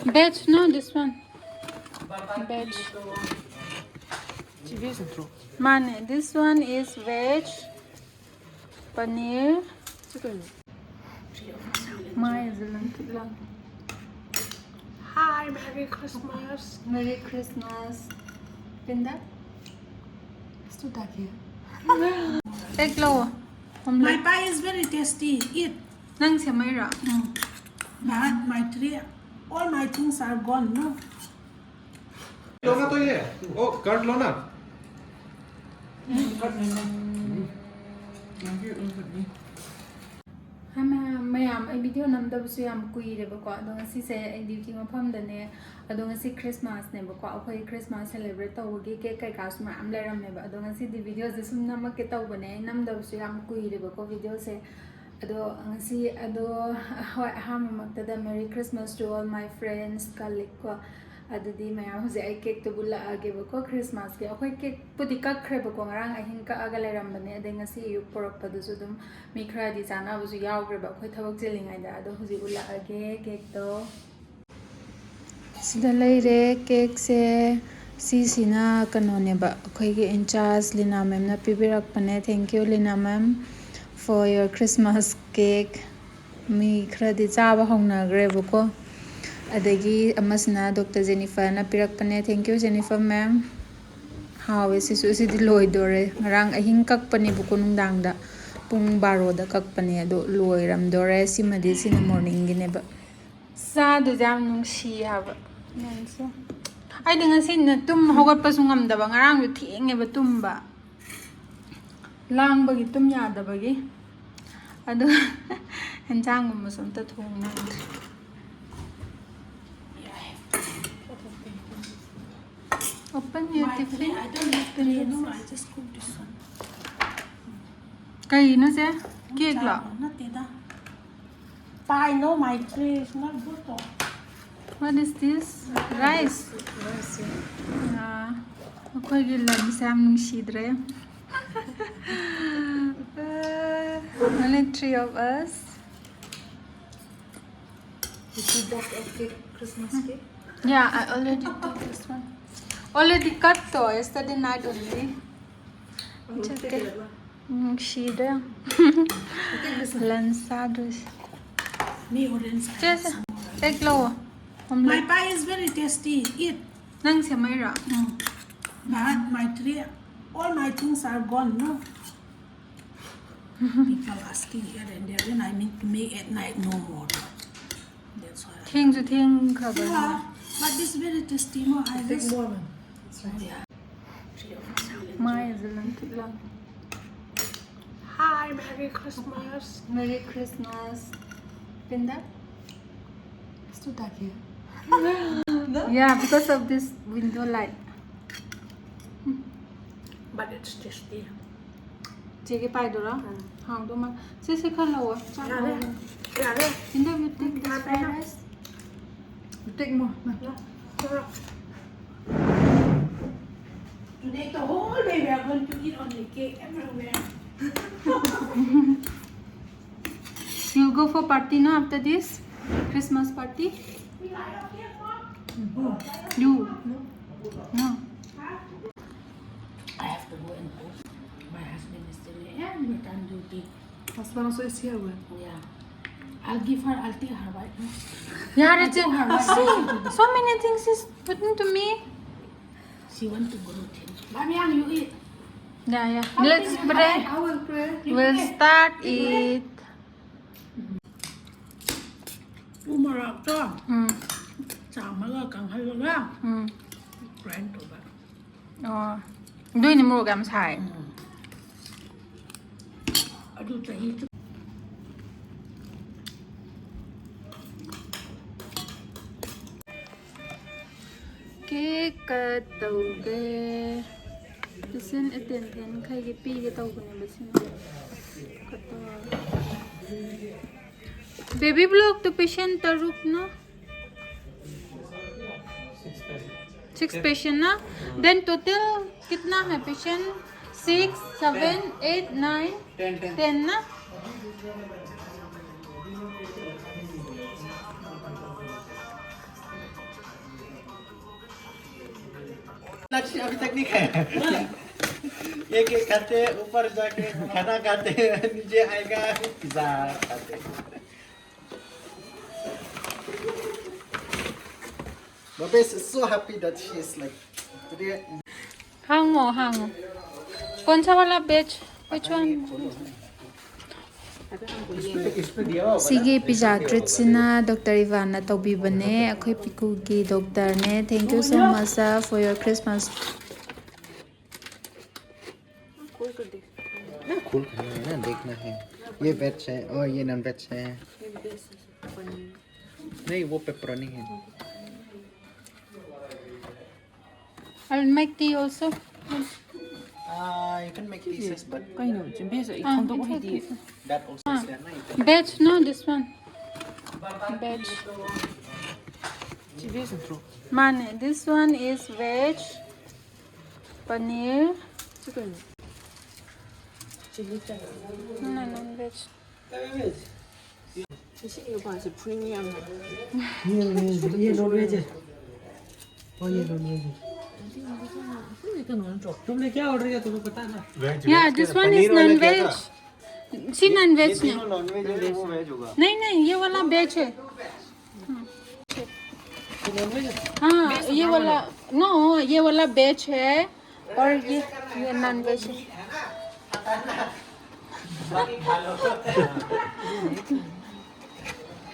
Veg, no, this one. Veg. Mane, this one is veg. Paneer. My is lang. Hi, Merry Christmas. Merry Christmas. Pinda? Still that here. Take low. My pie is very tasty. Eat. Nang siya may ra. But my tree, all my things are gone, no? लो ना तो ये ओ cut लो ना mayam ay video namdab su yam kuire ba ko adong si se ay duty mafam dane adong si Christmas ne ba ko akhoi Christmas celebrate tawgi ke kai ka suma am leram ne ba adong si di video je sum nam ke taw bane namdab su yam kuire ba ko video se ado si ado ham maktada Merry Christmas to all my friends colleague ko adudi mayam hose ay cake to bula age ba ko Christmas ke akhoi cake pudi ka khre ba ko ngarang ahin ka aga leram bane adeng si yu porok pa du su dum mi khra di chana bu su yaw gre ba akhoi thabak jelingai da ado huji bula age cake to sida leire cake se si sina kano ne ba akhoi ge in charge lina ma'am na pibirak pane thank you lina ma'am for your Christmas cake mi khra di chaba hongna gre ba ko adagi amasna Dr. Jennifer na pirak pane thank you Jennifer ma'am how is this is di loi dore ngarang ahing kak pani bu ko nung dang da pung baro da kak pani ado loi ram dore simadi sina morning gine ba sa du jam nung shi ha ba yan so ai dinga sin na tum hogat pa sungam da ba ngarang yu thienge ba tum ba lang bagi tum ya da bagi ado enjang mo som ta thong na open your tiffin. I don't have to no, I just cook this one. Kai no se cake la. Not that. Pie, no, my tree is not good though. What is this? Rice. Akoy gilam sam nung shidre. Only 3 of us. Did you bought a cake, Christmas cake? Yeah, I already did this one. Already cut though, yesterday night only. It's okay. Shidre. Lansados. Me orange. Just take low. My pie is very tasty. Eat. Nang siya may ra. But my tree, all my things are gone, no? People asking here and there, then I need to make at night no more. That's why. Thing to thing cover. Yeah, but this very tasty, no? I just more. Yeah. My is lang. Hi, Merry Christmas. Merry Christmas. Pinda? Still that here. Yeah, because of this window light. But it's tasty. Jege pai do ra. Hang do ma. Se khalo. Yeah. Pinda you take this fried rice. You take more. Today the whole day we are going to eat only cake everywhere. You'll go for party now after this? Christmas party? You? No. I have to go and cook. My husband is still here and we're done duty. Husband also is here with. Yeah. I'll take her right now. Yeah, so many things is putting to me. She want to go with him. Mamiang, you eat. Yeah. Let's pray. I will pray. We'll start it. Umarak to. Sama kang halala. Grand to ba. Oh. Doing the program side. Adu tahi. Cake cut tauge. Listen attention khai ge pi ge tau bane basin. Baby block to patient taruk na. 6 patient na. Then total kitna hai patient? 6, 7, 8, 9, 10 na. लक्ष्य अभी तक नहीं खाया एक एक खाते ऊपर जाके खाना खाते नीचे आएगा पिज्जा खाते Baba is so happy that she is like today. hang कौन सा वाला बेच which one सिगे पिज्जा ट्रीट सिना डॉक्टर इवाना तौबीबने अखोई पिकू की डॉक्टर ने thank you so much for your Christmas खोल करना है ना देखना है ये वेज है और ये नॉन वेज है नहीं वो पेपरोनी है I'll make tea also you can make pieces but that also is there na veg no this one veg man this one is veg paneer no veg ये non veg है और ये non veg है तुमने क्या order किया तुम्हें पता है ना yeah this one is non veg सी non veg ने नॉन वेज है वो वेज होगा नहीं ये वाला वेज है नॉन वेज हाँ ये वाला नो ये वाला वेज है और ये नॉन वेज है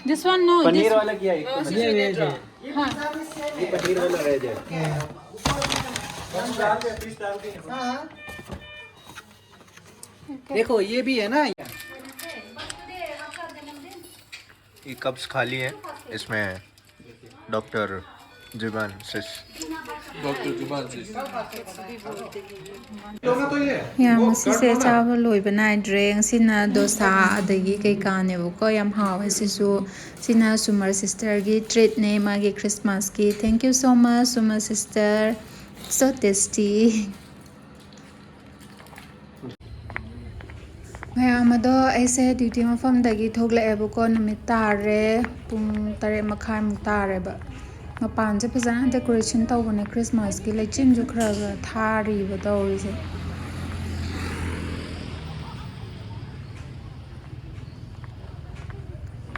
दिस वन नो पनीर वाला किया एक ये वेज है हाँ ये पनीर वाला वेज है देखो ये भी है ना ये कप्स खाली है इसमें डॉक्टर जुबान सिस याम सिसे चावल लोइबा नाइड्रे सिना डोसा अदगी कैकानेबको याम हावे सिसु सिना सुमर सिस्टर की ट्रीट ने मागी क्रिसमस की थैंक यू सो मच सुमर सिस्टर so tasty मैम अदो ऐसे ड्यूटी मफमदगी थोगलाएबको नुमित तारे पुंग 8 मखाइमुक तारेबा मपानसे फजना डेकोरेशन तौबने क्रिसमस की लेचिनजु खरा थारीबा तौरिसे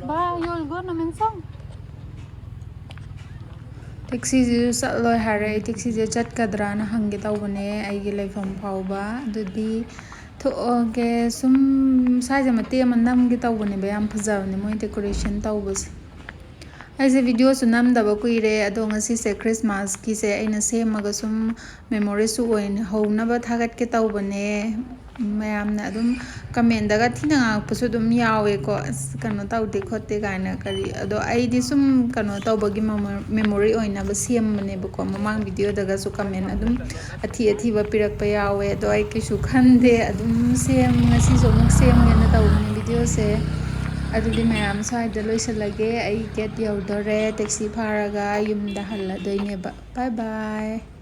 बा you'll go नमिनसंग टैक्सी चलो है टैक्सी चटकद्राना हंगे तौबने आइगे लेफम फाउबा अदुदी थोगे सुम साइज मते नमगे तौबने याम फजबने मोय डेकोरेशन तौबसे ऐसे वीडियो नमदब कुइरे अदो ngasi क्रिसमस की से अइना सेमगा सुम मेमोरी सु ओइन होनब थागटके तौबने मैमना अदुम कमेंटदगा थिना गापसु दुम यावे को कनो तौदे खोते गायना करी अदो आइदि सुम कनो तौबगी मेमोरी ओइना ब सेमने बको ममांग वीडियो दगा सु कमेंट अदुम अथी ब पिरक प यावे अदो आई किसु खंदे अदुम सेम ngasi जो मुक सेम गेना तौबने वीडियो से अदुदी मैम स्वाइद लोइसलगे आई गेट यौदोरे टैक्सी फारगा युमदा हल्लादोइनेबा बाय बाय